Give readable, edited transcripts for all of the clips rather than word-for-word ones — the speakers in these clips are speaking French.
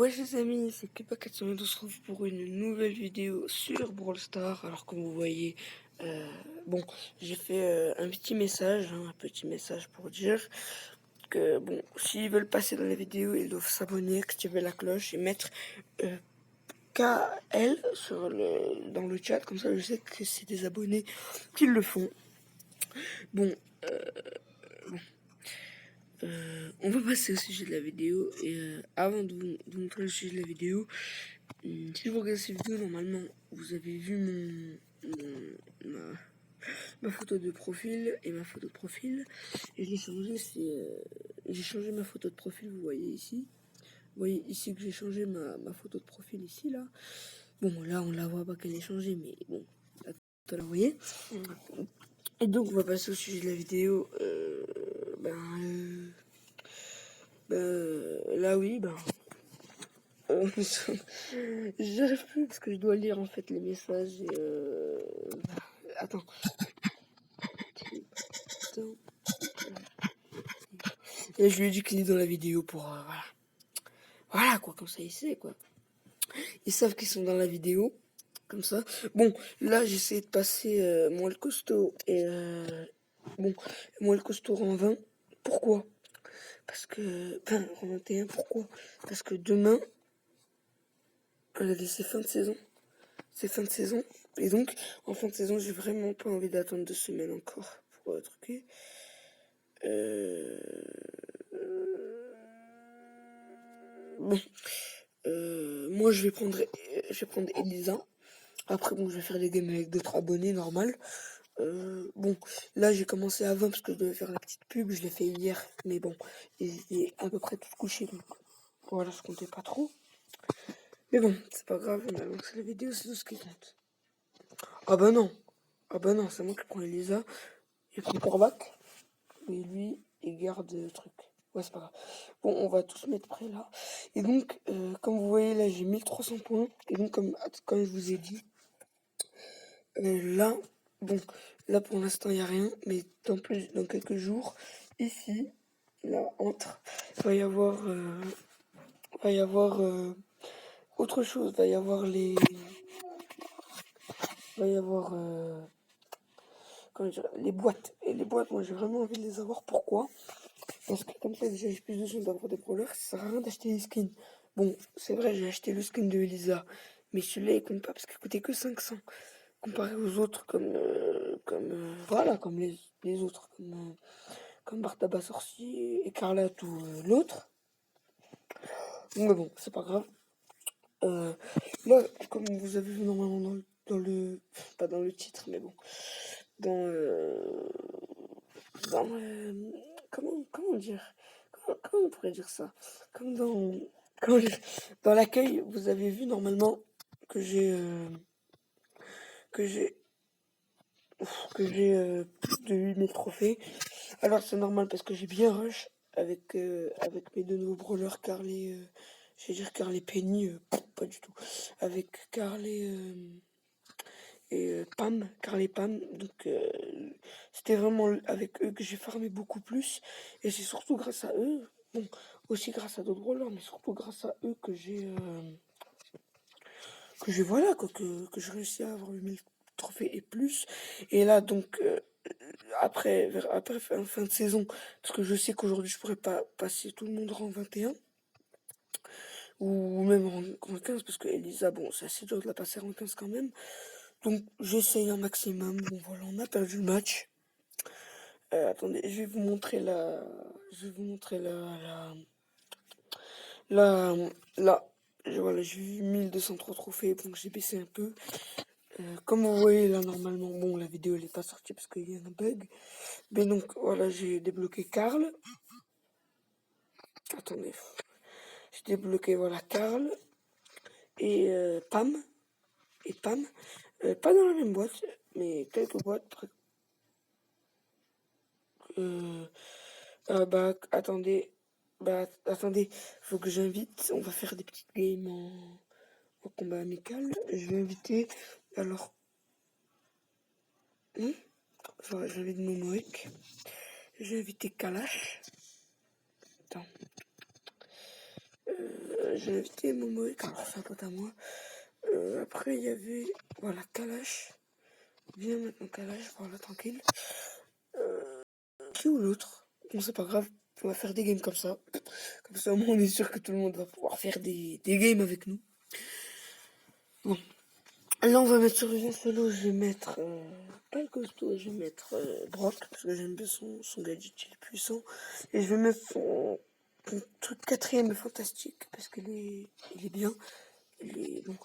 Ouais les amis, c'est Kepa400 on se retrouve pour une nouvelle vidéo sur Brawl Stars. Alors comme vous voyez, bon, j'ai fait un petit message, pour dire que bon, s'ils veulent passer dans la vidéo, ils doivent s'abonner, activer la cloche et mettre KL dans le chat, comme ça je sais que c'est des abonnés qui le font. Bon, on va passer au sujet de la vidéo et avant de vous montrer le sujet de la vidéo, si vous regardez cette vidéo, normalement vous avez vu ma photo de profil et ma photo de profil, et j'ai changé ma photo de profil. Vous voyez ici, que j'ai changé ma photo de profil ici là. Bon là on la voit pas qu'elle est changée, mais bon là, vous la voyez. Et donc on va passer au sujet de la vidéo. Là oui, j'arrive plus parce que je dois lire en fait les messages et attends. Et je lui ai dit qu'il est dans la vidéo pour voilà quoi, comme ça il sait quoi. Ils savent qu'ils sont dans la vidéo, comme ça. Bon, là j'essaie de passer moi le costaud et bon, moi le costaud en 20. Pourquoi? Parce que enfin en 21. Pourquoi? Parce que demain c'est fin de saison. C'est fin de saison. Et donc, en fin de saison, j'ai vraiment pas envie d'attendre 2 semaines encore pour truquer. Bon. Moi, je vais prendre Elisa. Après, bon, je vais faire des games avec d'autres abonnés, normal. Bon, là, j'ai commencé à 20 parce que je devais faire la petite pub. Je l'ai fait hier. Mais bon, ils étaient à peu près tous couchés. Donc, voilà, je comptais pas trop. Mais bon, c'est pas grave. On a lancé la vidéo, c'est tout ce qui compte. Ah bah non. Ah bah non, c'est moi qui prends Elisa. Il prend Corbac. Et lui, il garde le truc. Ouais, c'est pas grave. Bon, on va tous mettre prêt là. Et donc, comme vous voyez, là, j'ai 1300 points. Et donc, comme je vous ai dit, là, bon, là, pour l'instant, il n'y a rien. Mais dans quelques jours, ici, là, il va y avoir, autre chose. Il va y avoir comment dire, les boîtes. Et les boîtes, moi, j'ai vraiment envie de les avoir. Pourquoi? Parce que comme ça, déjà, j'ai plus de chances d'avoir des brawlers. Ça sert à rien d'acheter les skins. Bon, c'est vrai, j'ai acheté le skin de Elisa. Mais celui-là, il compte pas parce qu'il coûtait que 500. Comparé aux autres, voilà, comme les autres, comme Bartaba Sorcier, Écarlate ou l'autre. Mais bon, c'est pas grave. Là, comme vous avez vu normalement pas dans le titre, mais bon, dans comment dire, comment on pourrait dire ça, comme dans l'accueil, vous avez vu normalement que j'ai plus de 8000 trophées. Alors c'est normal parce que j'ai bien rush avec mes deux nouveaux brawlers Carly, je vais dire Carly Penny, pas du tout, avec Carly et Pam, Carly Pam. Donc c'était vraiment avec eux que j'ai farmé beaucoup plus. Et c'est surtout grâce à eux, bon, aussi grâce à d'autres brawlers, mais surtout grâce à eux que j'ai voilà quoi, que j'ai réussi à avoir 8000 trophées et plus. Et là donc après fin de saison, parce que je sais qu'aujourd'hui je pourrais pas passer tout le monde en 21 ou même en 15, parce que Elisa, bon, c'est assez dur de la passer en 15 quand même. Donc j'essaye un maximum. Bon voilà, on a perdu le match. Attendez, je vais vous montrer la là. Voilà, j'ai eu 1203 trophées, donc j'ai baissé un peu. Comme vous voyez là, normalement, bon, la vidéo elle est pas sortie parce qu'il y a un bug. Mais donc voilà, j'ai débloqué Karl. Attendez, j'ai débloqué voilà Karl et Pam. Pas dans la même boîte, mais quelques boîtes. Attendez. Attendez, faut que j'invite. On va faire des petites games en combat amical. Je vais inviter. Alors. J'invite Momoek. Je vais inviter Kalash. Attends. j'ai invité Momo, car c'est un pote à moi. Après, il y avait, voilà, Kalash. Viens maintenant, Kalash, voilà, tranquille. Qui ou l'autre? Bon, c'est pas grave, on va faire des games comme ça. Comme ça, au moins, on est sûr que tout le monde va pouvoir faire des games avec nous. Bon. Là, on va mettre sur le solo, je vais mettre pas le costaud, je vais mettre Brock, parce que j'aime bien son gadget, il est puissant. Et je vais mettre son truc quatrième fantastique, parce il est bien. Bon,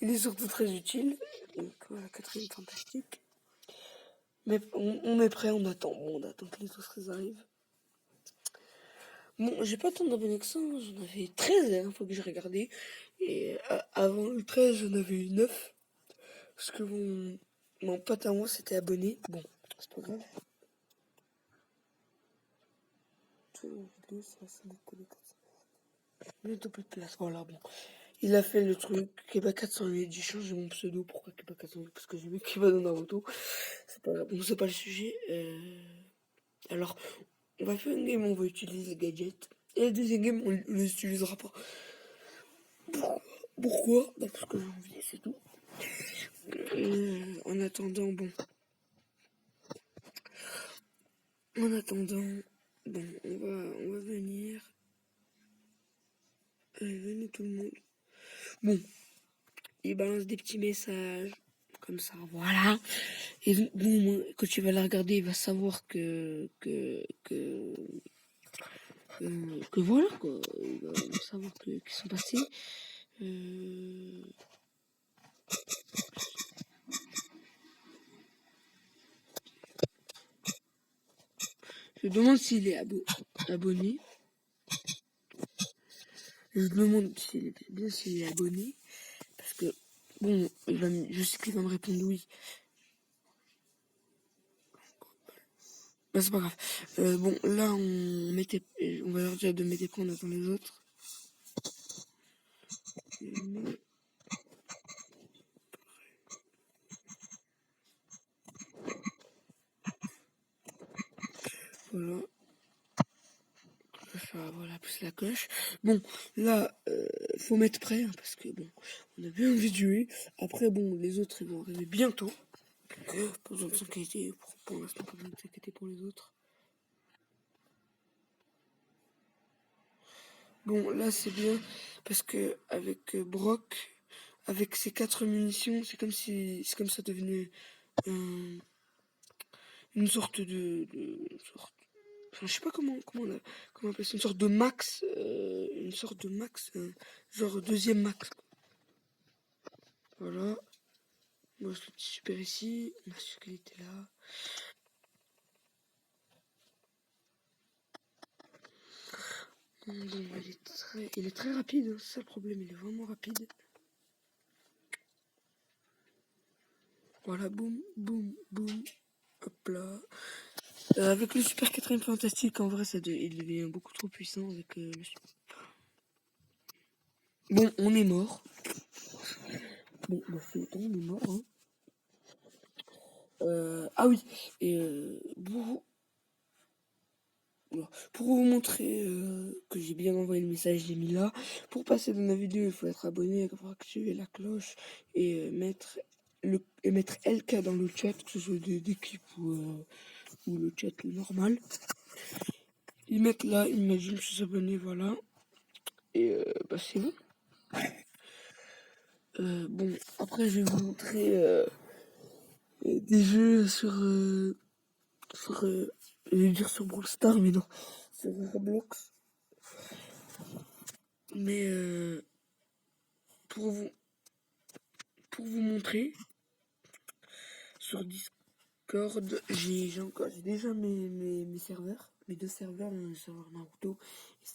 il est surtout très utile. Donc voilà, quatrième fantastique. Mais on est prêt, on attend. Bon, on attend que les autres arrivent. Bon, j'ai pas tant d'abonnés que ça, hein. J'en avais 13 la dernière fois que j'ai regardé. Et avant le 13, j'en avais eu 9. Parce que mon pote à moi s'était abonné. Bon, c'est pas grave. Bientôt plus de place. Voilà, bon. Il a fait le truc. Keba 408. J'ai changé mon pseudo. Pourquoi Keba 408? Parce que j'ai mis Keba dans Naruto. C'est pas grave. Bon, c'est pas le sujet. Alors, on va faire une game, on va utiliser le gadget. Et la deuxième game, on ne l'utilisera pas. Pourquoi? Bah, parce que j'ai envie, c'est tout. En attendant, bon. En attendant, bon, on va venir. Allez, venez tout le monde. Bon, il balance des petits messages. Comme ça, voilà. Et bon, quand tu vas la regarder, il va savoir que voilà, quoi. Il va savoir qu'ils sont passés. Je demande s'il est abonné. Je demande s'il est abonné. Parce que, bon, je sais qu'il va me répondre oui. Bah, c'est pas grave. Bon, là, on va leur dire de mettre des points, on attend les autres. Voilà. Voilà, plus la cloche. Bon, là, faut mettre prêt, hein, parce que, bon, on a bien envie de jouer. Après, bon, les autres, ils vont arriver bientôt. Pas besoin de s'inquiéter, pour l'instant, pas besoin de s'inquiéter pour les autres. Bon, là, c'est bien, parce que avec Brock, avec ses 4 munitions, c'est comme ça devenait une sorte enfin, je sais pas comment appeler ça, une sorte de max, genre deuxième max. Voilà. Moi, je le petit super ici. On a su qu'elle était là. Bon, il est très rapide, hein, c'est ça le problème, il est vraiment rapide. Voilà, boum, boum, boum. Hop là. Avec le super quatrième fantastique, en vrai, il devient beaucoup trop puissant avec le super. Bon, on est mort. Bon, bah, c'est on est mort, hein. Ah oui, et pour vous montrer que j'ai bien envoyé le message, j'ai mis là. Pour passer dans la vidéo, il faut être abonné, il faut activer la cloche et mettre LK dans le chat, que ce soit d'équipe ou le chat normal. Ils mettent là, imagine, je suis abonné, voilà. Et bah c'est bon. Bon, après je vais vous montrer des jeux je vais dire sur Brawl Stars, mais non, sur Roblox. Mais pour vous montrer, sur Discord, j'ai déjà mes serveurs, mes 2 serveurs, le serveur Naruto et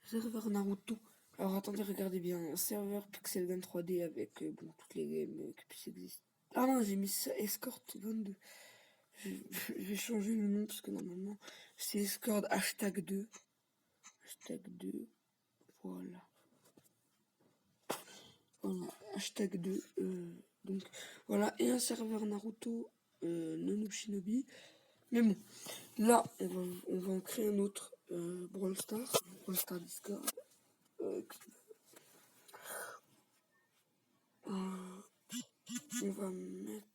serveur Naruto. Alors attendez, regardez bien, un serveur Pixel Gun 3D avec bon, toutes les games qui puissent exister. Ah non, j'ai mis ça, Escort 22. Je vais changer le nom parce que normalement c'est Escort #2. #2. Voilà. Voilà, #2. Donc voilà, et un serveur Naruto Nono Shinobi. Mais bon, là on va en créer un autre Brawl Star Discord. On va mettre...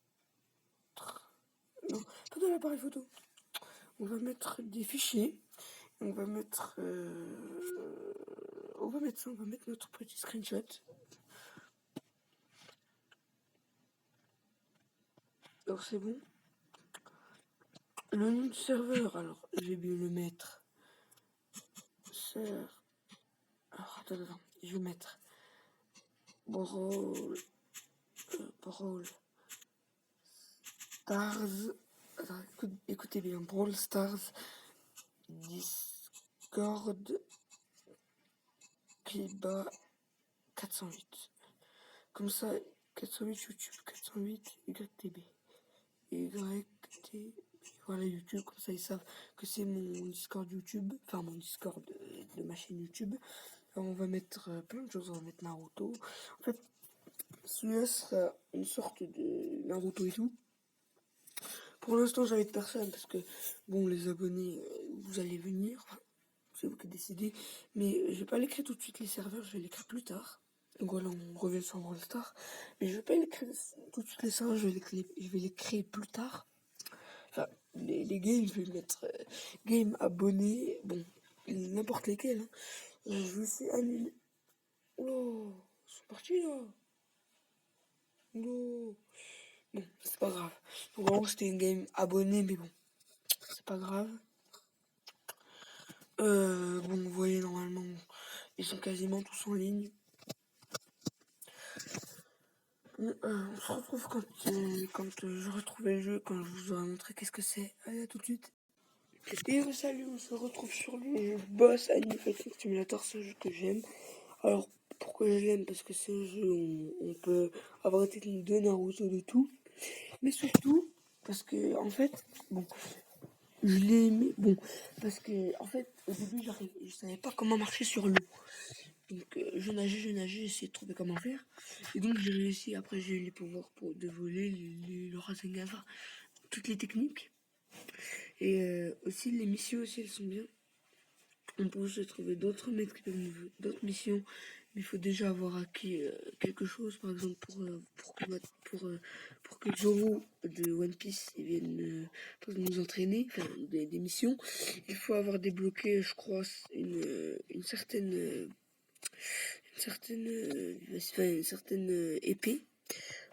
Non, pas de l'appareil photo. On va mettre des fichiers. On va mettre... On va mettre ça, on va mettre notre petit screenshot. Alors c'est bon. Le nom du serveur, alors je vais bien le mettre. Alors attends, je vais mettre Brawl Stars. Attends, écoutez bien, Brawl Stars Discord Cliba 408. Comme ça, 408 YouTube, 408 YTB. YTB. Voilà YouTube, comme ça ils savent que c'est mon Discord YouTube, enfin mon Discord de ma chaîne YouTube. Alors, on va mettre plein de choses, on va mettre Naruto. En fait, celui-là sera une sorte de Naruto et tout. Pour l'instant, j'invite personne parce que, bon, les abonnés, vous allez venir, enfin, c'est vous qui décidez. Mais je vais pas l'écrire tout de suite les serveurs, je vais l'écrire plus tard. Donc voilà, on revient sur Brawl Stars. Mais je vais pas l'écrire tout de suite les serveurs, je vais les créer plus tard. Enfin, les games, je vais mettre game abonné, bon, n'importe lesquels. Hein. Je vais essayer annuler. Oh, c'est parti là. Oh. Bon, c'est pas grave. Donc en gros, c'était une game abonné, mais bon, c'est pas grave. Bon, vous voyez, normalement, ils sont quasiment tous en ligne. On se retrouve quand j'aurai trouvé le jeu, quand je vous aurai montré qu'est-ce que c'est. Allez, à tout de suite. Et salut, on se retrouve sur le Boss Animal Fighting Simulator, c'est un jeu que j'aime. Alors, pourquoi je l'aime? Parce que c'est un jeu où on peut avoir des techniques de Naruto, de tout. Mais surtout, parce que, en fait, bon, je l'ai aimé, bon, parce que, en fait, au début, je savais pas comment marcher sur l'eau. Donc, je nageais, j'essayais de trouver comment faire. Et donc, j'ai réussi, après, j'ai eu les pouvoirs de voler, le Rasengan, enfin, toutes les techniques. Et aussi, les missions aussi, elles sont bien. On peut aussi trouver d'autres mecs qui peuvent d'autres missions, mais il faut déjà avoir acquis quelque chose, par exemple pour que Zoro de One Piece il vienne nous entraîner, enfin des missions. Il faut avoir débloqué, je crois, une certaine une certaine épée.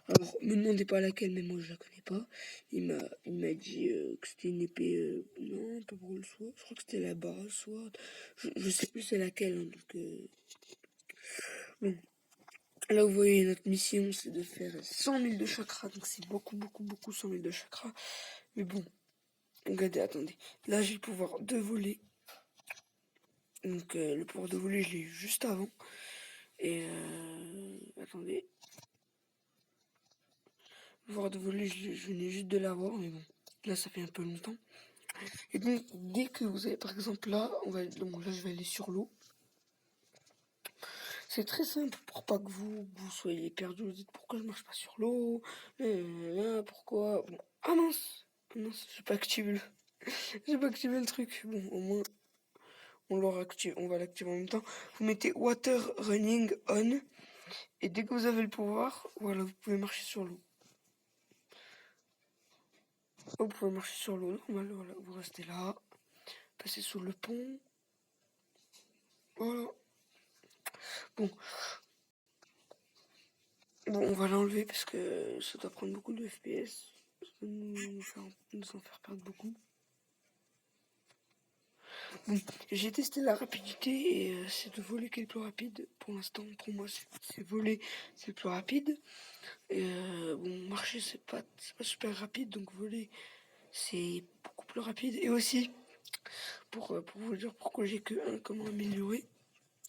Alors, me demandez pas laquelle, mais moi je la connais pas. Il m'a dit que c'était une épée, non, pas pour le sword. Je crois que c'était la barre sword. Je sais plus c'est laquelle. Hein, donc, bon. Là, vous voyez, notre mission, c'est de faire 100 000 de chakra. Donc, c'est beaucoup 100 000 de chakra. Mais bon, regardez, attendez. Là, j'ai le pouvoir de voler. Donc, le pouvoir de voler, je l'ai eu juste avant. Et, attendez. Le pouvoir de voler, je venais juste de l'avoir. Mais bon, là, ça fait un peu longtemps. Et donc, dès que vous avez, par exemple, là, donc là, je vais aller sur l'eau. C'est très simple pour pas que vous soyez perdu. Vous dites pourquoi je marche pas sur l'eau, pourquoi. Bon. Ah mince, j'ai pas activé j'ai pas activé le truc. Bon, au moins, on l'aura activé, on va l'activer en même temps. Vous mettez water running on, et dès que vous avez le pouvoir, voilà, vous pouvez marcher sur l'eau. Vous pouvez marcher sur l'eau, normal, voilà, vous restez là, passez sous le pont. Voilà. Bon, on va l'enlever parce que ça doit prendre beaucoup de FPS. Ça va nous en faire perdre beaucoup. Bon, j'ai testé la rapidité et c'est de voler qui est le plus rapide. Pour l'instant, pour moi, c'est voler, c'est le plus rapide. Et bon, marcher, c'est pas super rapide, donc voler, c'est beaucoup plus rapide. Et aussi, pour vous dire pourquoi j'ai que un, comment améliorer,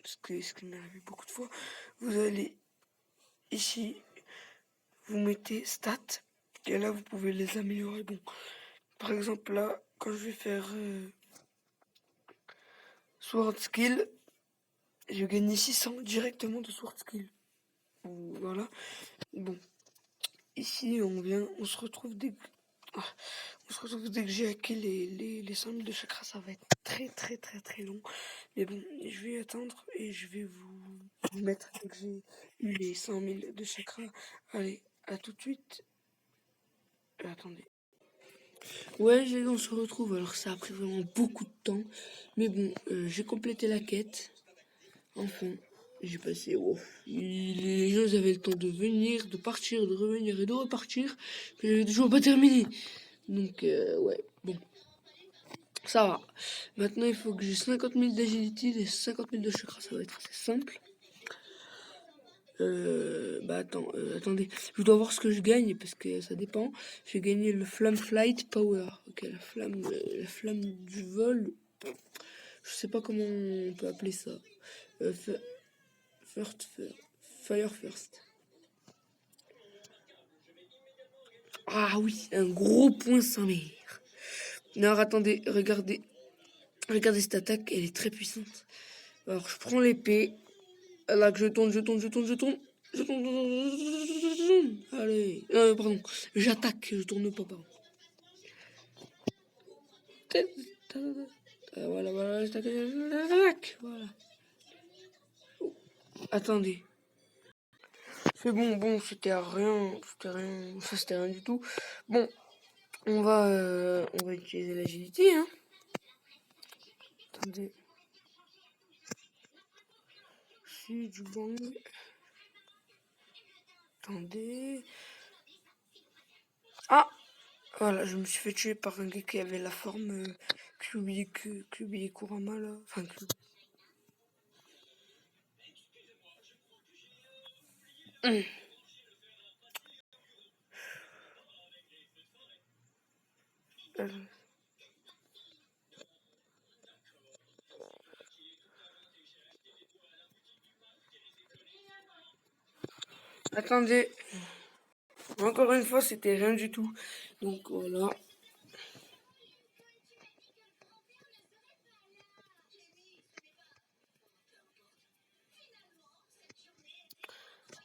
ce qui m'est arrivé beaucoup de fois, vous allez ici, vous mettez stats, et là, vous pouvez les améliorer. Bon, par exemple, là, quand je vais faire Sword Skill, je gagne 600 directement de Sword Skill. Voilà. Bon. Ici, on se retrouve Ah, on se retrouve dès que j'ai hacké les 5000 de chakra, ça va être très long. Mais bon, je vais attendre et je vais vous mettre dès que j'ai eu les 5000 de chakra. Allez, à tout de suite. Attendez. Ouais, on se retrouve. Alors ça a pris vraiment beaucoup de temps. Mais bon, j'ai complété la quête. Enfin, j'ai passé... Oh, les gens avaient le temps de venir, de partir, de revenir et de repartir. Que j'avais toujours pas terminé. Donc, ouais, bon. Ça va. Maintenant, il faut que j'ai 50 000 d'agility et 50 000 de chakra. Ça va être assez simple. Attendez. Je dois voir ce que je gagne parce que ça dépend. J'ai gagné le Flamme Flight Power. Ok, la flamme du vol. Je sais pas comment on peut appeler ça. First, Fire First. Ah oui, un gros point sans mire. Non, attendez, regardez. Regardez cette attaque, elle est très puissante. Alors, je prends l'épée. Là, que je tourne. Allez. Pardon. J'attaque, je tourne pas, pardon. Voilà, j'attaque. Voilà. Attendez. C'est bon, c'était rien. C'était rien du tout. Bon, on va utiliser l'agilité, hein. Attendez. C'est du bang. Attendez. Ah! Voilà, je me suis fait tuer par un gars qui avait la forme Kyubi Kurama là. Enfin, euh, attendez. Encore une fois, c'était rien du tout. Donc voilà.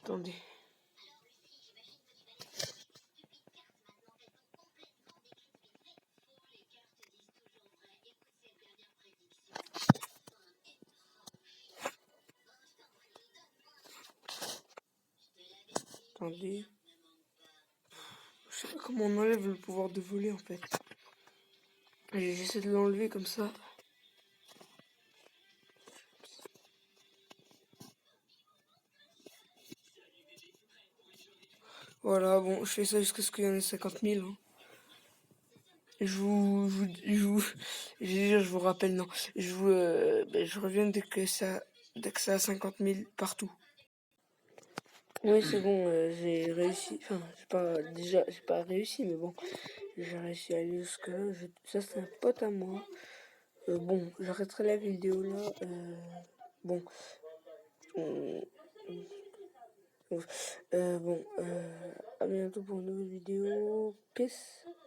Attendez. Attendez. Je sais pas comment on enlève le pouvoir de voler en fait. J'essaie de l'enlever comme ça. Voilà, bon, je fais ça jusqu'à ce qu'il y en ait 50 000. Hein. Je vous rappelle, non. Je reviens dès que ça a 50 000 partout. Oui, c'est bon, j'ai réussi. Enfin, j'ai pas réussi, mais bon, j'ai réussi à aller jusque-là. Ça, c'est un pote à moi. Bon, j'arrêterai la vidéo là. Bon, euh, à bientôt pour une nouvelle vidéo. Peace.